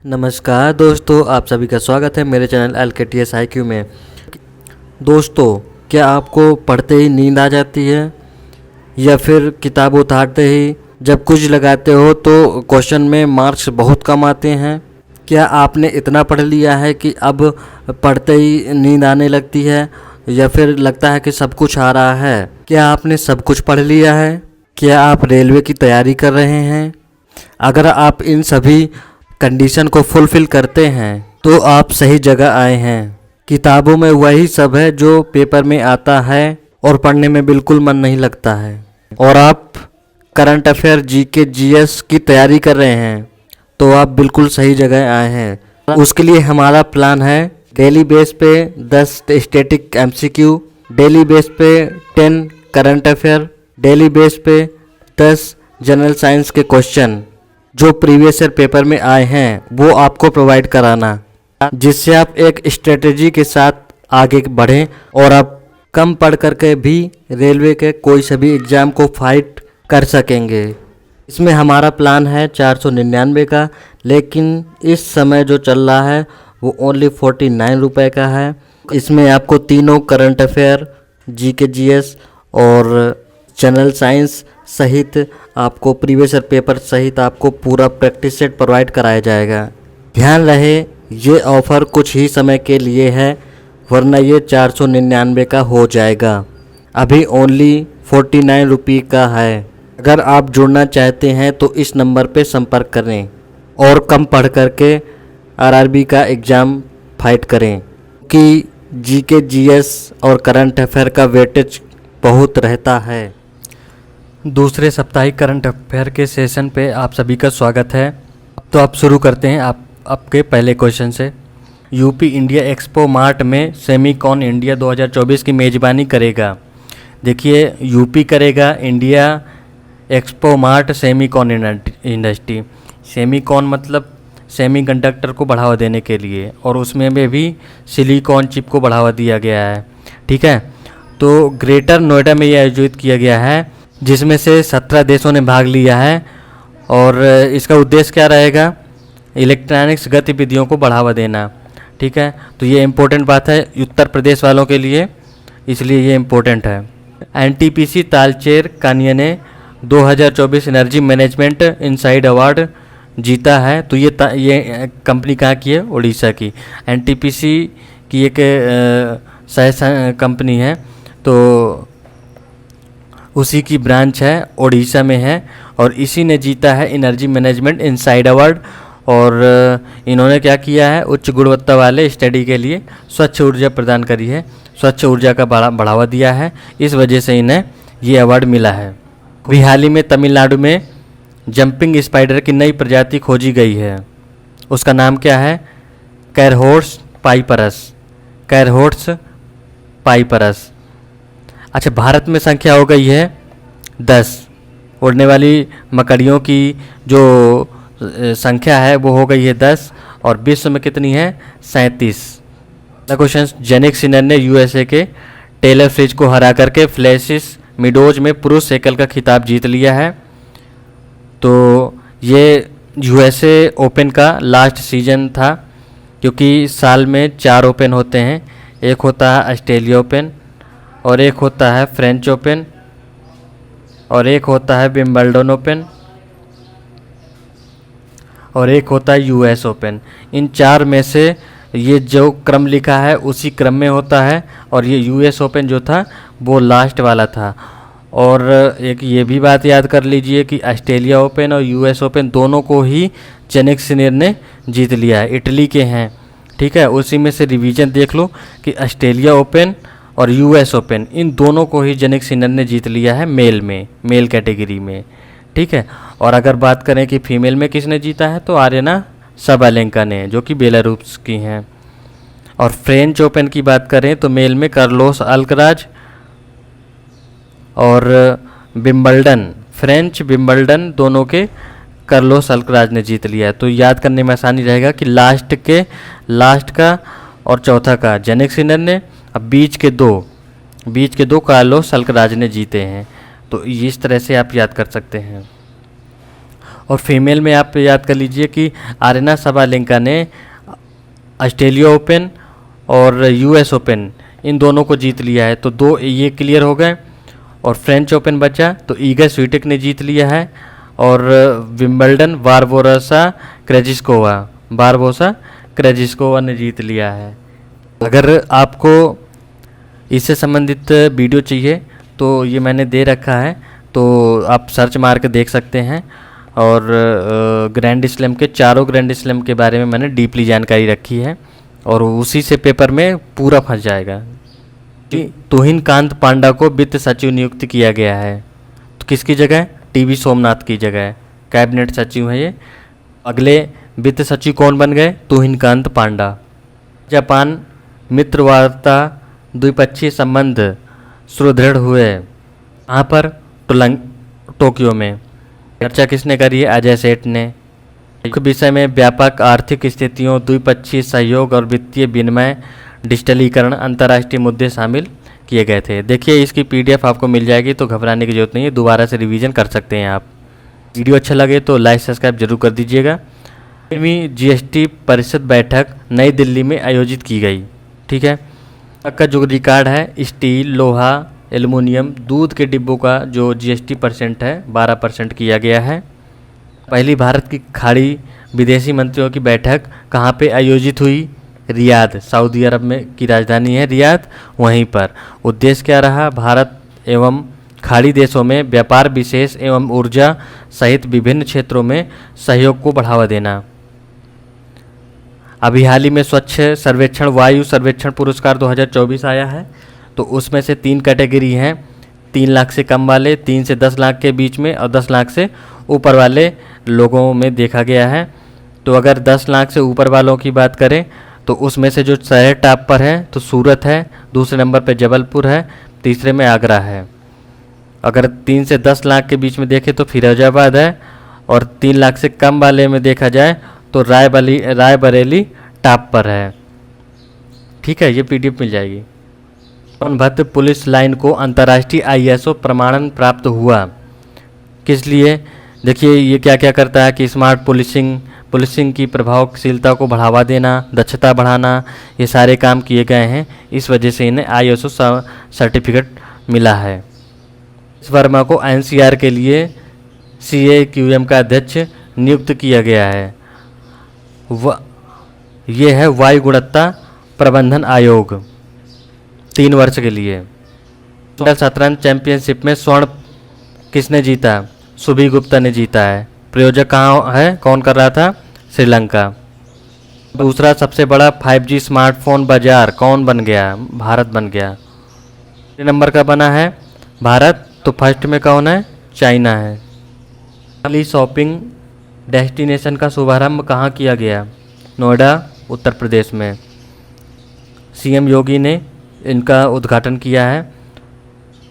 नमस्कार दोस्तों, आप सभी का स्वागत है मेरे चैनल LKTS IQ में। दोस्तों, क्या आपको पढ़ते ही नींद आ जाती है या फिर किताब उतारते ही जब कुछ लगाते हो तो क्वेश्चन में मार्क्स बहुत कम आते हैं? क्या आपने इतना पढ़ लिया है कि अब पढ़ते ही नींद आने लगती है या फिर लगता है कि सब कुछ आ रहा है? क्या आपने सब कुछ पढ़ लिया है? क्या आप रेलवे की तैयारी कर रहे हैं? अगर आप इन सभी कंडीशन को फुलफ़िल करते हैं तो आप सही जगह आए हैं। किताबों में वही सब है जो पेपर में आता है और पढ़ने में बिल्कुल मन नहीं लगता है। और आप करंट अफेयर GK GS की तैयारी कर रहे हैं तो आप बिल्कुल सही जगह आए हैं। उसके लिए हमारा प्लान है डेली बेस पे 10 स्टैटिक MCQ, डेली बेस पे 10 करंट अफेयर, डेली बेस पे 10 जनरल साइंस के क्वेश्चन जो प्रीवियस ईयर पेपर में आए हैं वो आपको प्रोवाइड कराना, जिससे आप एक स्ट्रेटेजी के साथ आगे बढ़ें और आप कम पढ़ करके भी रेलवे के कोई सभी एग्ज़ाम को फाइट कर सकेंगे। इसमें हमारा प्लान है 499 का, लेकिन इस समय जो चल रहा है वो ओनली 49 रुपये का है। इसमें आपको तीनों करंट अफेयर, GK GS और जनरल साइंस सहित आपको प्रीवियस ईयर पेपर सहित आपको पूरा प्रैक्टिस सेट प्रोवाइड कराया जाएगा। ध्यान रहे, ये ऑफ़र कुछ ही समय के लिए है, वरना ये 499 का हो जाएगा। अभी ओनली 49 रुपये का है। अगर आप जुड़ना चाहते हैं तो इस नंबर पे संपर्क करें और कम पढ़ करके RRB का एग्ज़ाम फाइट करें, कि GK GS और करंट अफेयर का वेटेज बहुत रहता है। दूसरे साप्ताहिक करंट अफेयर के सेशन पे आप सभी का स्वागत है। तो आप शुरू करते हैं आपके पहले क्वेश्चन से। यूपी इंडिया एक्सपो मार्ट में सेमीकॉन इंडिया 2024 की मेज़बानी करेगा। देखिए, यूपी करेगा, India expo mart Semicon industry. Semicon मतलब सेमीकंडक्टर को बढ़ावा देने के लिए, और उसमें भी सिलिकॉन चिप को बढ़ावा दिया गया है। ठीक है, तो ग्रेटर नोएडा में यह आयोजित किया गया है, जिसमें से 17 देशों ने भाग लिया है। और इसका उद्देश्य क्या रहेगा? इलेक्ट्रॉनिक्स गतिविधियों को बढ़ावा देना। ठीक है, तो ये इम्पोर्टेंट बात है उत्तर प्रदेश वालों के लिए, इसलिए ये इम्पोर्टेंट है। NTPC तालचेर कानिया ने 2024 एनर्जी मैनेजमेंट इनसाइड अवार्ड जीता है। तो ये कंपनी कहाँ की है? उड़ीसा की। NTPC की एक सह कंपनी है, तो उसी की ब्रांच है, उड़ीसा में है, और इसी ने जीता है एनर्जी मैनेजमेंट इनसाइड अवार्ड। और इन्होंने क्या किया है? उच्च गुणवत्ता वाले स्टडी के लिए स्वच्छ ऊर्जा प्रदान करी है, स्वच्छ ऊर्जा का बढ़ावा दिया है, इस वजह से इन्हें ये अवार्ड मिला है। अभी हाल ही में तमिलनाडु में जंपिंग स्पाइडर की नई प्रजाति खोजी गई है। उसका नाम क्या है? कैरहोर्स पाइपरस। कैरहोर्स पाइपरस। अच्छा, भारत में संख्या हो गई है 10। उड़ने वाली मकड़ियों की जो संख्या है वो हो गई है 10, और विश्व में कितनी है? 37। क्वेश्चन, जेनिक सिनर ने USA के टेलर फ्रिज को हरा करके फ्लैसिस मिडोज में पुरुष एकल का खिताब जीत लिया है। तो ये USA ओपन का लास्ट सीजन था, क्योंकि साल में 4 ओपन होते हैं। एक होता है ऑस्ट्रेलिया ओपन, और एक होता है फ्रेंच ओपन, और एक होता है विंबलडन ओपन, और एक होता है US ओपन। इन 4 में से ये जो क्रम लिखा है उसी क्रम में होता है, और ये US ओपन जो था वो लास्ट वाला था। और एक ये भी बात याद कर लीजिए कि ऑस्ट्रेलिया ओपन और US ओपन दोनों को ही जेनिक सिनर ने जीत लिया है, इटली के हैं। ठीक है, उसी में से रिवीजन देख लो कि ऑस्ट्रेलिया ओपन और US ओपन इन दोनों को ही जेनिक सिनर ने जीत लिया है, मेल कैटेगरी में। ठीक है, और अगर बात करें कि फीमेल में किसने जीता है, तो आर्यना सबालेंका ने, जो कि बेलारूस की हैं। और फ्रेंच ओपन की बात करें तो मेल में कार्लोस अल्कराज, और विंबलडन, फ्रेंच विंबलडन दोनों के कार्लोस अल्कराज ने जीत लिया है। तो याद करने में आसानी रहेगा कि लास्ट का और चौथा का जेनिक सिनर ने, अब बीच के दो कार्लोस अल्कराज ने जीते हैं। तो इस तरह से आप याद कर सकते हैं। और फीमेल में आप याद कर लीजिए कि आरेना सबालेंका ने ऑस्ट्रेलिया ओपन और यूएस ओपन इन दोनों को जीत लिया है, तो 2 ये क्लियर हो गए। और फ्रेंच ओपन बचा तो ईगा स्वीटेक ने जीत लिया है, और विंबलडन बारबोसा क्रेजिस्कोवा ने जीत लिया है। अगर आपको इससे संबंधित वीडियो चाहिए तो ये मैंने दे रखा है, तो आप सर्च मार के देख सकते हैं। और ग्रैंड स्लैम के चारों ग्रैंड स्लैम के बारे में मैंने डीपली जानकारी रखी है, और उसी से पेपर में पूरा फंस जाएगा। तुहिन कांत पांडा को वित्त सचिव नियुक्त किया गया है, तो किसकी जगह? टीवी सोमनाथ की जगह कैबिनेट सचिव है ये। अगले वित्त सचिव कौन बन गए? तुहिन कांत पांडा। जापान मित्रवार्ता द्विपक्षीय संबंध सुदृढ़ हुए, यहाँ पर टोक्यो में। चर्चा किसने करी है? अजय सेठ ने। मुख्य विषय में व्यापक आर्थिक स्थितियों, द्विपक्षीय सहयोग और वित्तीय विनिमय, डिजिटलीकरण, अंतर्राष्ट्रीय मुद्दे शामिल किए गए थे। देखिए इसकी पीडीएफ आपको मिल जाएगी, तो घबराने की जरूरत नहीं है, दोबारा से रिवीजन कर सकते हैं आप। वीडियो अच्छा लगे तो लाइक सब्सक्राइब जरूर कर दीजिएगा। 5वीं जीएसटी परिषद बैठक नई दिल्ली में आयोजित की गई। ठीक है, का जो रिकॉर्ड है स्टील, लोहा, एल्युमिनियम, दूध के डिब्बों का जो जीएसटी % है 12% किया गया है। पहली भारत की खाड़ी विदेशी मंत्रियों की बैठक कहाँ पे आयोजित हुई? रियाद, सऊदी अरब में की राजधानी है रियाद, वहीं पर। उद्देश्य क्या रहा? भारत एवं खाड़ी देशों में व्यापार, विशेष एवं ऊर्जा सहित विभिन्न क्षेत्रों में सहयोग को बढ़ावा देना। अभी हाल ही में स्वच्छ सर्वेक्षण वायु सर्वेक्षण पुरस्कार 2024 आया है, तो उसमें से 3 कैटेगरी हैं। 3 लाख से कम वाले, 3 से 10 लाख के बीच में, और 10 लाख से ऊपर वाले लोगों में देखा गया है। तो अगर 10 लाख से ऊपर वालों की बात करें तो उसमें से जो शहर टॉप पर है तो सूरत है, दूसरे नंबर पर जबलपुर है, तीसरे में आगरा है। अगर 3 से 10 लाख के बीच में देखें तो फिरोजाबाद है, और 3 लाख से कम वाले में देखा जाए तो रायबरेली टॉप पर है। ठीक है, ये पीडीएफ मिल जाएगी। सोनभद्र पुलिस लाइन को अंतर्राष्ट्रीय ISO प्रमाणन प्राप्त हुआ। किस लिए? देखिए ये क्या क्या करता है कि स्मार्ट पुलिसिंग की प्रभावशीलता को बढ़ावा देना, दक्षता बढ़ाना, ये सारे काम किए गए हैं। इस वजह से इन्हें ISO सर्टिफिकेट मिला है। इस वर्मा को NCR के लिए CAQM का अध्यक्ष नियुक्त किया गया है। ये है वायु गुणवत्ता प्रबंधन आयोग, 3 वर्ष के लिए। शतरंज चैंपियनशिप में स्वर्ण किसने जीता? सुभी गुप्ता ने जीता है। प्रायोजक कहाँ है? कौन कर रहा था? श्रीलंका। दूसरा सबसे बड़ा 5G स्मार्टफोन बाजार कौन बन गया? भारत बन गया। नंबर का बना है भारत, तो फर्स्ट में कौन है? चाइना है। पहली शॉपिंग डेस्टिनेशन का शुभारंभ कहाँ किया गया? नोएडा, उत्तर प्रदेश में। CM योगी ने इनका उद्घाटन किया है।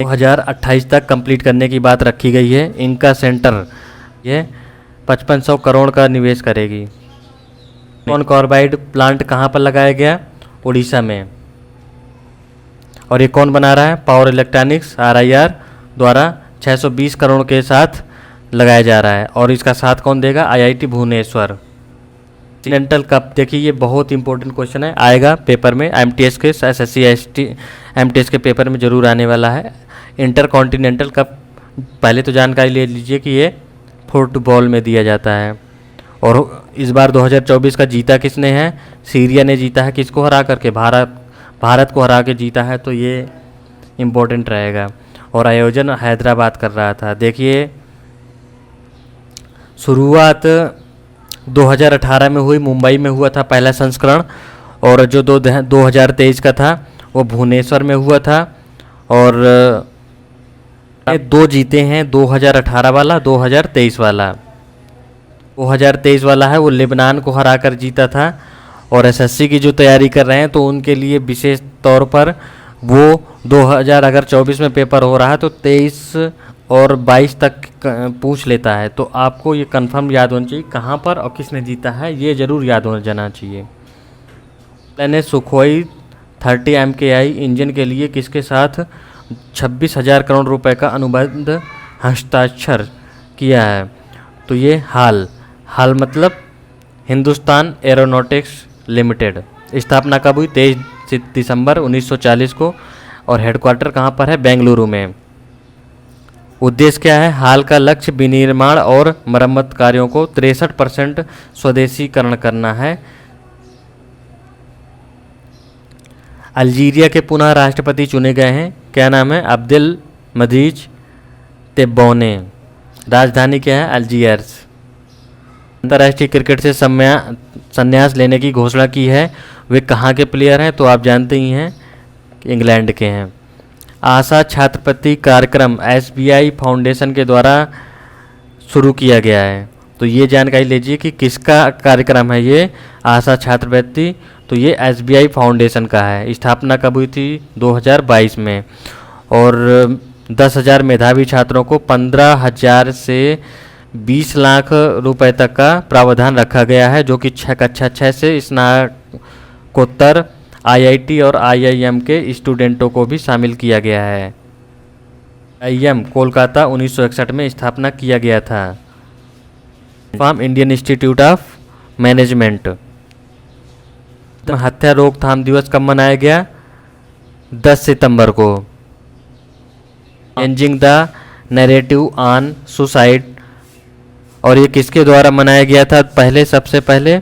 2028 तक कंप्लीट करने की बात रखी गई है। इनका सेंटर ये 5500 करोड़ का निवेश करेगी। सिलिकॉन कार्बाइड प्लांट कहाँ पर लगाया गया? उड़ीसा में। और ये कौन बना रहा है? पावर इलेक्ट्रॉनिक्स RIR द्वारा 620 करोड़ के साथ लगाया जा रहा है। और इसका साथ कौन देगा? IIT भुवनेश्वर। कॉन्टिनेंटल कप, देखिए ये बहुत इंपॉर्टेंट क्वेश्चन है, आएगा पेपर में, MTS के SSC MTS के पेपर में जरूर आने वाला है। इंटर कॉन्टिनेंटल कप पहले तो जानकारी ले लीजिए कि ये फुटबॉल में दिया जाता है। और इस बार 2024 का जीता किसने है? सीरिया ने जीता है। किसको हरा करके? भारत को हरा के जीता है, तो ये इम्पोर्टेंट रहेगा। और आयोजन हैदराबाद कर रहा था। देखिए शुरुआत 2018 में हुई, मुंबई में हुआ था पहला संस्करण, और जो 2023 का था वो भुवनेश्वर में हुआ था। और 2 जीते हैं, 2018 वाला, 2023 वाला। 2023 वाला है वो लेबनान को हरा कर जीता था। और SSC की जो तैयारी कर रहे हैं तो उनके लिए विशेष तौर पर वो 2024 में पेपर हो रहा है तो 23 और 22 तक पूछ लेता है। तो आपको ये कंफर्म याद होना चाहिए कहाँ पर और किसने जीता है, ये ज़रूर याद हो जाना चाहिए। मैंने सुखोई 30 MKI इंजन के लिए किसके साथ 26,000 करोड़ रुपए का अनुबंध हस्ताक्षर किया है? तो ये हाल मतलब हिंदुस्तान एरोनॉटिक्स लिमिटेड। स्थापना कब हुई? 23 दिसंबर 1940 को। और हेडक्वार्टर कहाँ पर है? बेंगलुरु में। उद्देश्य क्या है? हाल का लक्ष्य विनिर्माण और मरम्मत कार्यों को 63% स्वदेशीकरण करना है। अल्जीरिया के पुनः राष्ट्रपति चुने गए हैं। क्या नाम है? अब्देल मजीद तेब्बोने। राजधानी क्या है? अल्जीयर्स। अंतर्राष्ट्रीय क्रिकेट से संन्यास लेने की घोषणा की है। वे कहाँ के प्लेयर हैं? तो आप जानते ही हैं कि इंग्लैंड के हैं। आशा छात्रवृत्ति कार्यक्रम SBI फाउंडेशन के द्वारा शुरू किया गया है। तो ये जानकारी लीजिए कि किसका कार्यक्रम है ये आशा छात्रवृत्ति। तो ये SBI फाउंडेशन का है। स्थापना कब हुई थी? 2022 में। और 10,000 मेधावी छात्रों को 15,000 से 20 लाख रुपए तक का प्रावधान रखा गया है, जो कि कक्षा 6 से स्नातकोत्तर IIT और IIM के स्टूडेंटों को भी शामिल किया गया है। IIM कोलकाता 1961 में स्थापना किया गया था। Form Indian institute of management. हत्या रोकथाम दिवस कब मनाया गया? 10 सितंबर को। Changing the narrative on suicide, और ये किसके द्वारा मनाया गया था? सबसे पहले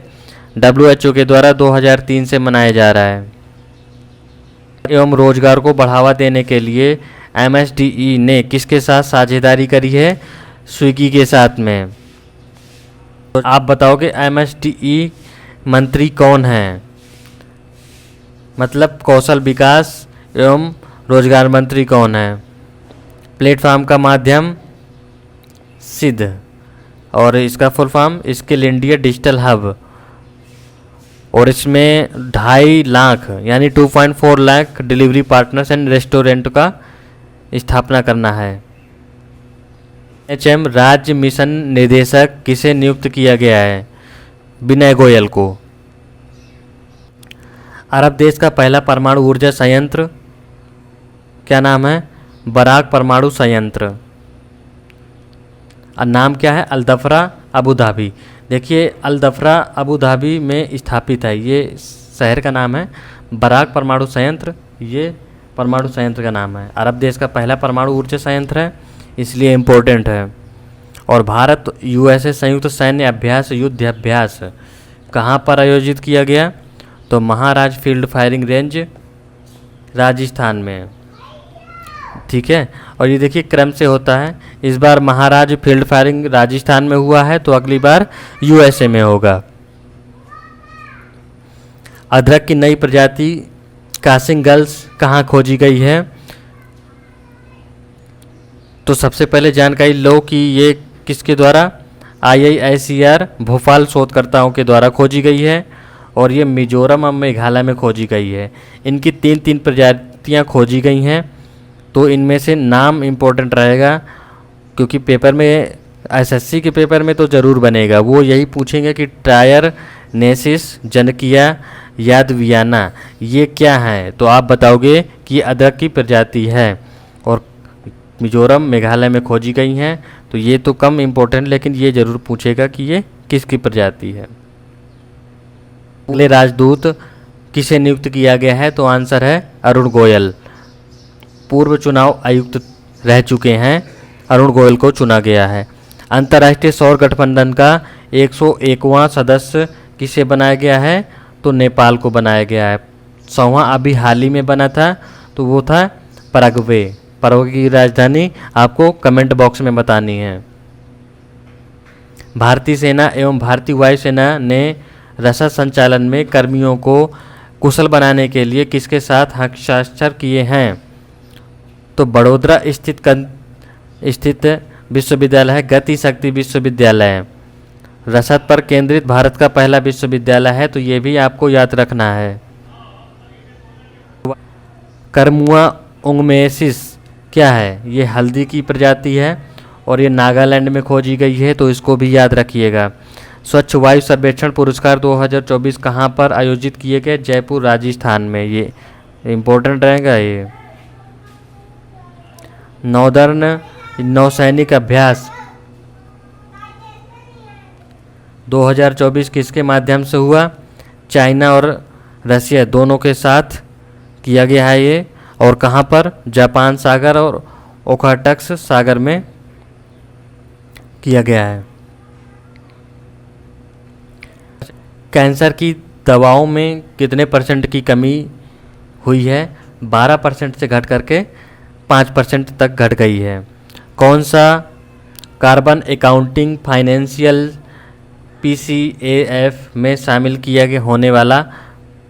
WHO के द्वारा 2003 से मनाया जा रहा है। एवं रोजगार को बढ़ावा देने के लिए MSDE ने किसके साथ साझेदारी करी है? स्विगी के साथ में। तो आप बताओगे MSDE मंत्री कौन है? मतलब कौशल विकास एवं रोजगार मंत्री कौन है? प्लेटफॉर्म का माध्यम सिद्ध, और इसका full form skill India digital hub. और इसमें 2.5 लाख यानी 2.4 lakh delivery partners and restaurant का स्थापना करना है। HM राज्य मिशन निदेशक किसे नियुक्त किया गया है? विनय गोयल को। अरब देश का पहला परमाणु ऊर्जा संयंत्र क्या नाम है? बराक परमाणु संयंत्र। और नाम क्या है? अल-दफरा अबू धाबी। देखिए अल-दफरा अबू धाबी में स्थापित है। ये शहर का नाम है। बराक परमाणु संयंत्र ये परमाणु संयंत्र का नाम है। अरब देश का पहला परमाणु ऊर्जा संयंत्र है, इसलिए इम्पोर्टेंट है। और भारत USA संयुक्त सैन्य अभ्यास युद्ध अभ्यास कहाँ पर आयोजित किया गया? तो महाराज फील्ड फायरिंग रेंज राजस्थान में। ठीक है। और ये देखिए क्रम से होता है। इस बार महाराज फील्ड फायरिंग राजस्थान में हुआ है, तो अगली बार USA में होगा। अदरक की नई प्रजाति कासिंग गर्ल्स कहाँ खोजी गई है? तो सबसे पहले जानकारी लो कि ये किसके द्वारा? IISER भोपाल शोधकर्ताओं के द्वारा खोजी गई है। और ये मिजोरम और मेघालय में खोजी गई है। इनकी 3 प्रजातियाँ खोजी गई हैं। तो इनमें से नाम इम्पोर्टेंट रहेगा, क्योंकि पेपर में SSC के पेपर में तो ज़रूर बनेगा। वो यही पूछेंगे कि टायर नेसिस जनकिया यादवियाना ये क्या है? तो आप बताओगे कि अदरक की प्रजाति है और मिजोरम मेघालय में खोजी गई हैं। तो ये तो कम इम्पोर्टेंट, लेकिन ये ज़रूर पूछेगा कि ये किसकी प्रजाति है। अगले राजदूत किसे नियुक्त किया गया है? तो आंसर है अरुण गोयल। पूर्व चुनाव आयुक्त रह चुके हैं, अरुण गोयल को चुना गया है। अंतर्राष्ट्रीय सौर गठबंधन का 101वां सदस्य किसे बनाया गया है? तो नेपाल को बनाया गया है। 100वां अभी हाल ही में बना था, तो वो था पैराग्वे। पैराग्वे की राजधानी आपको कमेंट बॉक्स में बतानी है। भारतीय सेना एवं भारतीय वायुसेना ने रसद संचालन में कर्मियों को कुशल बनाने के लिए किसके साथ हस्ताक्षर किए हैं? तो बड़ोदरा स्थित विश्वविद्यालय है गति शक्ति विश्वविद्यालय। रसद पर केंद्रित भारत का पहला विश्वविद्यालय है, तो ये भी आपको याद रखना है। करमुआ उंगमेसिस क्या है? ये हल्दी की प्रजाति है और ये नागालैंड में खोजी गई है, तो इसको भी याद रखिएगा। स्वच्छ वायु सर्वेक्षण पुरस्कार 2024 कहाँ पर आयोजित किए गए? जयपुर राजस्थान में। ये इम्पोर्टेंट रहेगा। ये नौदर्न नौसैनिक अभ्यास 2024 किसके माध्यम से हुआ? चाइना और रसिया दोनों के साथ किया गया है ये। और कहाँ पर? जापान सागर और ओखोटस्क सागर में किया गया है। कैंसर की दवाओं में कितने % की कमी हुई है? 12% से घट करके 5% तक घट गई है। कौन सा कार्बन अकाउंटिंग फाइनेंशियल PCAF में शामिल किया गया होने वाला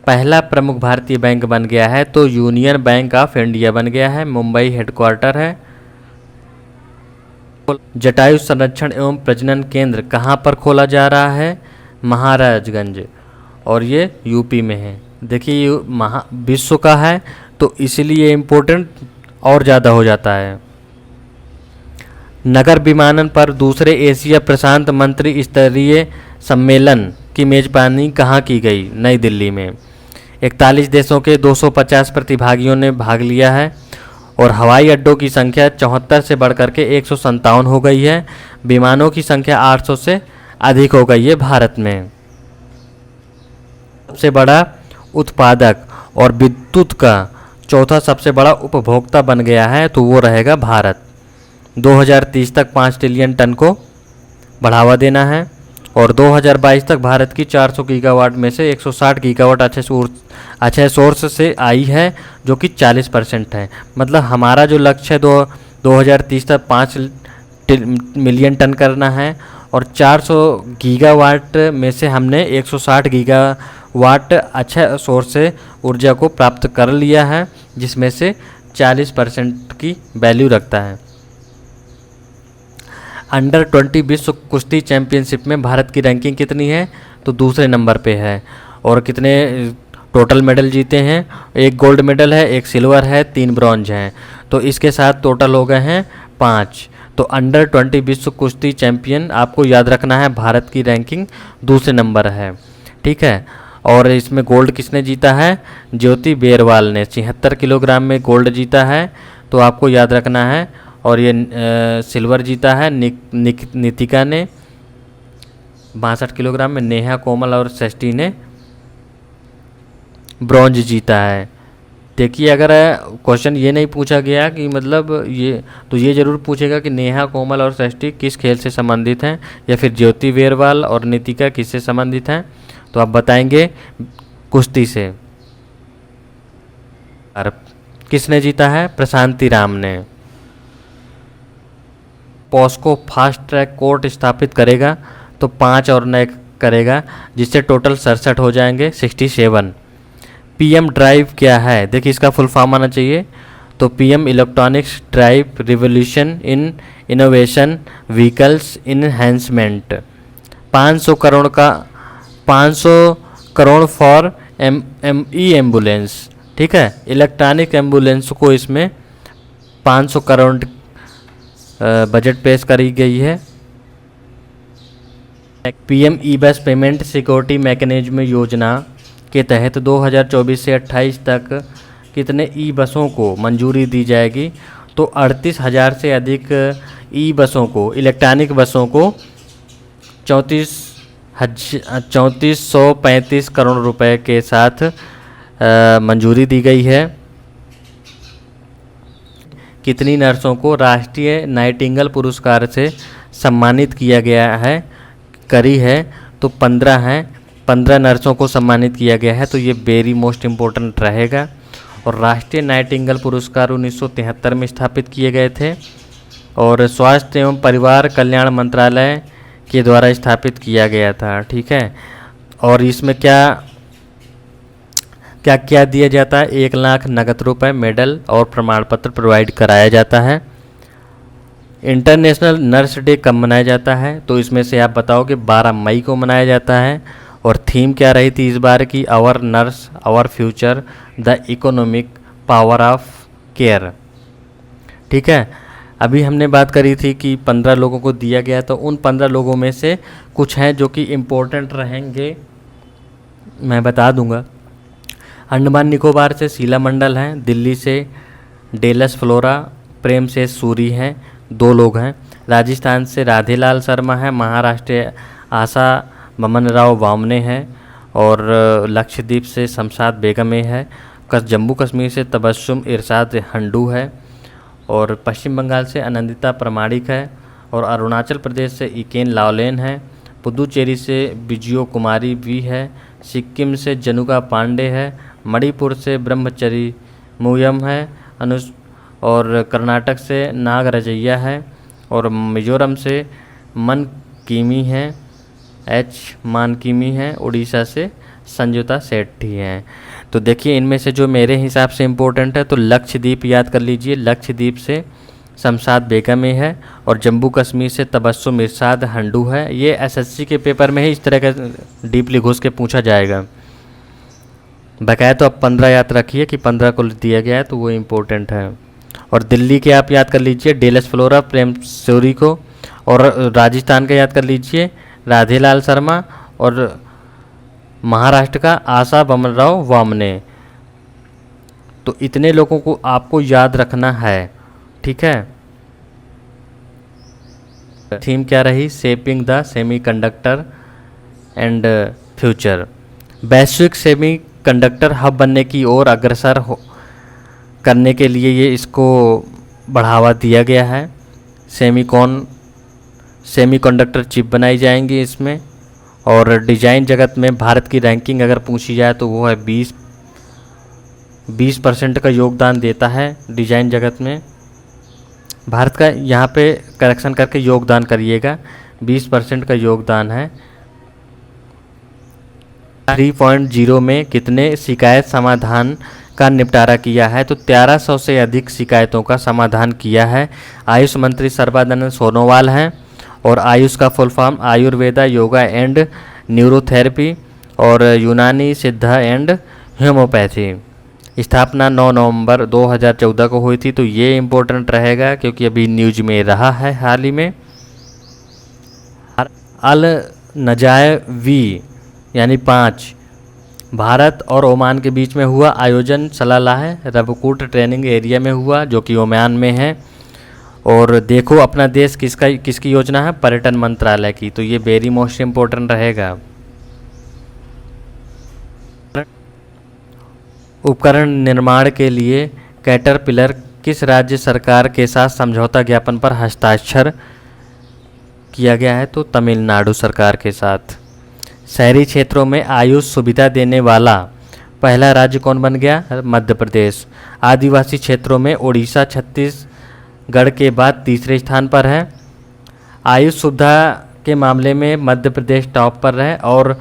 पहला प्रमुख भारतीय बैंक बन गया है? तो यूनियन बैंक ऑफ इंडिया बन गया है, मुंबई हेडक्वार्टर है। जटायु संरक्षण एवं प्रजनन केंद्र कहाँ पर खोला जा रहा है? महाराजगंज, और ये यूपी में है। देखिए ये विश्व का है तो इसीलिए इम्पोर्टेंट और ज़्यादा हो जाता है। नगर विमानन पर दूसरे एशिया प्रशांत मंत्री स्तरीय सम्मेलन की मेजबानी कहाँ की गई? नई दिल्ली में। 41 देशों के 250 प्रतिभागियों ने भाग लिया है और हवाई अड्डों की संख्या 74 से बढ़कर के 157 हो गई है। विमानों की संख्या 800 से अधिक हो गई है भारत में। सबसे बड़ा उत्पादक और विद्युत का चौथा सबसे बड़ा उपभोक्ता बन गया है तो वो रहेगा भारत। 2030 तक 5 ट्रिलियन टन को बढ़ावा देना है और 2022 तक भारत की 400 गीगावाट में से 160 गीगावाट अच्छे सोर्स से आई है जो कि 40% है। मतलब हमारा जो लक्ष्य है 2030 तक 5 मिलियन टन करना है और 400 गीगावाट में से हमने 160 गीगावाट अच्छे सोर्स से ऊर्जा को प्राप्त कर लिया है, जिसमें से 40% की वैल्यू रखता है। अंडर 20 विश्व कुश्ती चैंपियनशिप में भारत की रैंकिंग कितनी है? तो दूसरे नंबर पे है। और कितने टोटल मेडल जीते हैं? 1 गोल्ड मेडल है, 1 सिल्वर है, 3 ब्रॉन्ज हैं। तो इसके साथ टोटल हो गए हैं 5। तो अंडर 20 विश्व कुश्ती चैंपियन आपको याद रखना है, भारत की रैंकिंग दूसरे नंबर है। ठीक है। और इसमें गोल्ड किसने जीता है? ज्योति बेरवाल ने 76 किलोग्राम में गोल्ड जीता है, तो आपको याद रखना है। और ये सिल्वर जीता है नितिका ने 62 किलोग्राम में, नेहा कोमल और सृष्टि ने ब्रॉन्ज जीता है। देखिए अगर क्वेश्चन ये नहीं पूछा गया कि मतलब ये, तो ये ज़रूर पूछेगा कि नेहा कोमल और सृष्टि किस खेल से संबंधित हैं, या फिर ज्योति बेरवाल और नितिका किससे संबंधित हैं, तो आप बताएंगे कुश्ती से। और किसने जीता है? प्रशांति राम ने। पॉस्को फास्ट ट्रैक कोर्ट स्थापित करेगा तो 5 और नए करेगा, जिससे टोटल 67 हो जाएंगे, 67। PM ड्राइव क्या है? देखिए इसका फुल फॉर्म आना चाहिए। तो PM electronics drive revolution in innovation vehicles enhancement. 500 crore for E ambulance. ठीक है, इलेक्ट्रॉनिक एम्बुलेंस को इसमें 500 करोड़ बजट पेश करी गई है। PM ई बस पेमेंट सिक्योरिटी मैकेनिज्म योजना के तहत 2024 से 28 तक कितने ई बसों को मंजूरी दी जाएगी? तो 38,000 से अधिक ई बसों को, इलेक्ट्रॉनिक बसों को 3435 करोड़ रुपए के साथ मंजूरी दी गई है। कितनी नर्सों को राष्ट्रीय नाइटिंगेल पुरस्कार से सम्मानित किया गया है? करी है तो 15 हैं। 15 नर्सों को सम्मानित किया गया है, तो ये वेरी मोस्ट इम्पोर्टेंट रहेगा। और राष्ट्रीय नाइटिंगेल पुरस्कार 1973 में स्थापित किए गए थे और स्वास्थ्य एवं परिवार कल्याण मंत्रालय के द्वारा स्थापित किया गया था। ठीक है। और इसमें क्या क्या दिया जाता है? 1 लाख नगद रुपए, मेडल और प्रमाण पत्र प्रोवाइड कराया जाता है। इंटरनेशनल नर्स डे कब मनाया जाता है? तो इसमें से आप बताओ कि 12 मई को मनाया जाता है। और थीम क्या रही थी इस बार की? Our nurse our future, the economic power of care. ठीक है। अभी हमने बात करी थी कि 15 लोगों को दिया गया, तो उन 15 लोगों में से कुछ हैं जो कि इम्पोर्टेंट रहेंगे, मैं बता दूंगा। अंडमान निकोबार से शीला मंडल हैं, दिल्ली से डेलस फ्लोरा, प्रेम से सूरी हैं, 2 लोग हैं। राजस्थान से राधेलाल शर्मा हैं, महाराष्ट्र आशा बमन राव वामने है, और लक्षद्वीप से शमशाद बेगम है, जम्मू कश्मीर से तबस्सुम इरशाद हंडू है, और पश्चिम बंगाल से आनंदिता प्रमाणिक है, और अरुणाचल प्रदेश से इकेन लावलेन है, पुदुचेरी से बिजयो कुमारी भी है, सिक्किम से जनुका पांडे है, मणिपुर से ब्रह्मचरी मुयम है, और कर्नाटक से नाग रजैया है, और मिजोरम से मन कीमी है, मान कीमी है, उड़ीसा से संजुता सेठी हैं। तो देखिए इनमें से जो मेरे हिसाब से इम्पोर्टेंट है तो लक्षद्वीप याद कर लीजिए, लक्षद्वीप से शमशाद बेगम है, और जम्मू कश्मीर से तबस्सुम इरशाद हंडू है। ये एसएससी के पेपर में ही इस तरह का डीपली घुस के पूछा जाएगा। बकाया तो अब 15 याद रखिए कि 15 को दिया गया है तो वो इम्पोर्टेंट है। और दिल्ली के आप याद कर लीजिए डेलस फ्लोरा प्रेम शौरी को, और राजस्थान का याद कर लीजिए राधेलाल शर्मा, और महाराष्ट्र का आशा बमनराव वामने। तो इतने लोगों को आपको याद रखना है, ठीक है। थीम क्या रही? Shaping the semiconductor and future. वैश्विक सेमीकंडक्टर हब बनने की ओर अग्रसर करने के लिए ये इसको बढ़ावा दिया गया है। सेमीकंडक्टर चिप बनाई जाएंगी इसमें, और डिज़ाइन जगत में भारत की रैंकिंग अगर पूछी जाए तो वो है 20% का योगदान देता है डिज़ाइन जगत में। भारत का यहाँ पे करेक्शन करके योगदान करिएगा, 20% का योगदान है। 3.0 में कितने शिकायत समाधान का निपटारा किया है? तो 1300 से अधिक शिकायतों का समाधान किया है। आयुष मंत्री सर्बानंद सोनोवाल हैं, और आयुष का full form Ayurveda, yoga and neurotherapy, और यूनानी सिद्धा एंड होम्योपैथी। स्थापना 9 नवंबर 2014 को हुई थी, तो ये इम्पोर्टेंट रहेगा क्योंकि अभी न्यूज में रहा है हाल ही में। अल नजायवी यानी 5 भारत और ओमान के बीच में हुआ आयोजन सलाला है रबकूट ट्रेनिंग एरिया में हुआ, जो कि ओमान में है। और देखो अपना देश किसकी योजना है? पर्यटन मंत्रालय की। तो ये वेरी मोस्ट इम्पोर्टेंट रहेगा। उपकरण निर्माण के लिए कैटरपिलर किस राज्य सरकार के साथ समझौता ज्ञापन पर हस्ताक्षर किया गया है? तो तमिलनाडु सरकार के साथ। शहरी क्षेत्रों में आयुष सुविधा देने वाला पहला राज्य कौन बन गया? मध्य प्रदेश। आदिवासी क्षेत्रों में ओडिशा छत्तीसगढ़ के बाद तीसरे स्थान पर है। आयुष सुविधा के मामले में मध्य प्रदेश टॉप पर है, और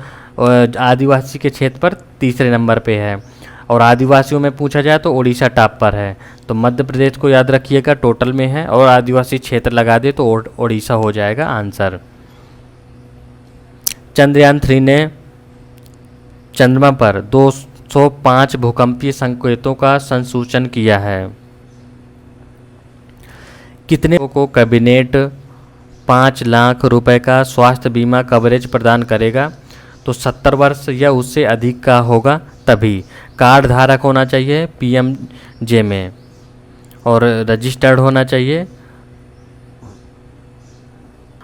आदिवासी के क्षेत्र पर तीसरे नंबर पे है। और आदिवासियों में पूछा जाए तो ओडिशा टॉप पर है। तो मध्य प्रदेश को याद रखिएगा टोटल में है, और आदिवासी क्षेत्र लगा दे तो ओडिशा हो जाएगा आंसर। चंद्रयान 3 ने चंद्रमा पर 205 भूकंपीय संकेतों का संसूचन किया है। कितने को कैबिनेट 5 लाख रुपए का स्वास्थ्य बीमा कवरेज प्रदान करेगा? तो 70 वर्ष या उससे अधिक का होगा तभी। कार्ड धारक होना चाहिए पीएमजे में, और रजिस्टर्ड होना चाहिए।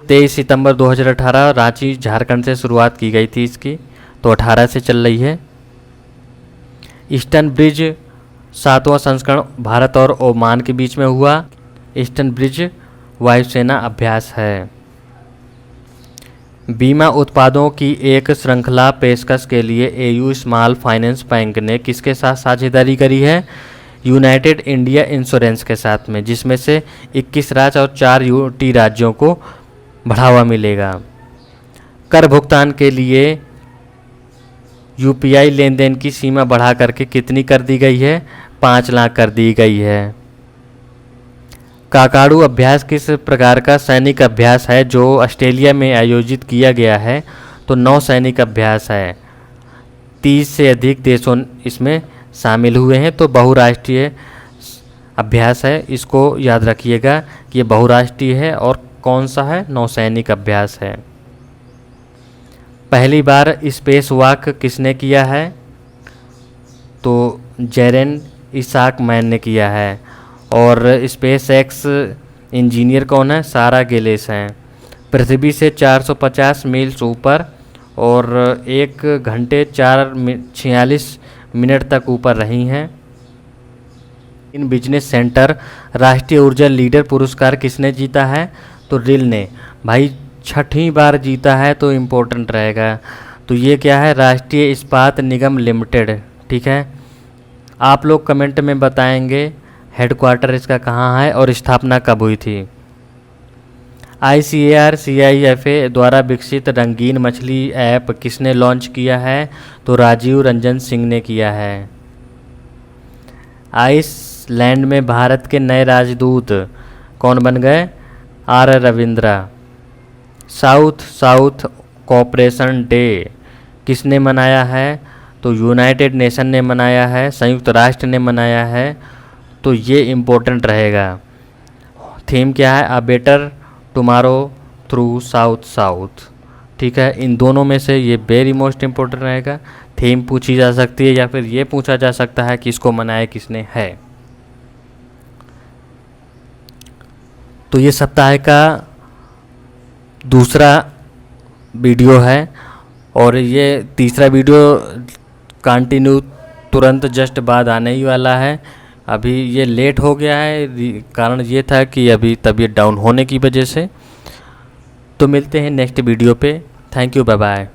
23 सितंबर 2018 रांची झारखंड से शुरुआत की गई थी इसकी, तो 18 से चल रही है। ईस्टर्न ब्रिज 7वां संस्करण भारत और ओमान के बीच में हुआ। ईस्टर्न ब्रिज वायुसेना अभ्यास है। बीमा उत्पादों की एक श्रृंखला पेशकश के लिए एयू स्मॉल फाइनेंस बैंक ने किसके साथ साझेदारी करी है? यूनाइटेड इंडिया इंश्योरेंस के साथ में, जिसमें से 21 राज्य और 4 यूटी राज्यों को बढ़ावा मिलेगा। कर भुगतान के लिए यूपीआई लेन देन की सीमा बढ़ा करके कितनी कर दी गई है? 5 लाख कर दी गई है। काकाडू अभ्यास किस प्रकार का सैनिक अभ्यास है जो ऑस्ट्रेलिया में आयोजित किया गया है? तो 9 सैनिक अभ्यास है। 30 से अधिक देशों इसमें शामिल हुए हैं, तो बहुराष्ट्रीय अभ्यास है। इसको याद रखिएगा कि ये बहुराष्ट्रीय है, और कौन सा है? नौसैनिक अभ्यास है। पहली बार स्पेस वॉक किसने किया है? तो जेरेन इसाक मैन ने किया है। और स्पेस एक्स इंजीनियर कौन है? सारा गिलिस हैं। पृथ्वी से 450 मील ऊपर और 1 घंटे 46 मिनट तक ऊपर रही हैं। इन बिजनेस सेंटर राष्ट्रीय ऊर्जा लीडर पुरस्कार किसने जीता है? तो रिल ने। भाई 6ठी बार जीता है तो इम्पोर्टेंट रहेगा। तो ये क्या है? राष्ट्रीय इस्पात निगम लिमिटेड। ठीक है, आप लोग कमेंट में बताएंगे हेडक्वार्टर इसका कहाँ है और स्थापना कब हुई थी। ICAR-CIFA द्वारा विकसित रंगीन मछली ऐप किसने लॉन्च किया है? तो राजीव रंजन सिंह ने किया है। आइसलैंड में भारत के नए राजदूत कौन बन गए? R Ravindra. South south cooperation day किसने मनाया है? तो यूनाइटेड नेशन ने मनाया है, संयुक्त राष्ट्र ने मनाया है। तो ये इम्पोर्टेंट रहेगा। थीम क्या है? A better tomorrow through south south. ठीक है, इन दोनों में से ये वेरी मोस्ट इम्पोर्टेंट रहेगा। थीम पूछी जा सकती है या फिर ये पूछा जा सकता है कि इसको मनाया किसने है। तो ये सप्ताह का दूसरा वीडियो है और ये तीसरा वीडियो कंटिन्यू तुरंत जस्ट बाद आने ही वाला है। अभी ये लेट हो गया है, कारण ये था कि अभी तबीयत डाउन होने की वजह से। तो मिलते हैं नेक्स्ट वीडियो पे। Thank you, bye bye.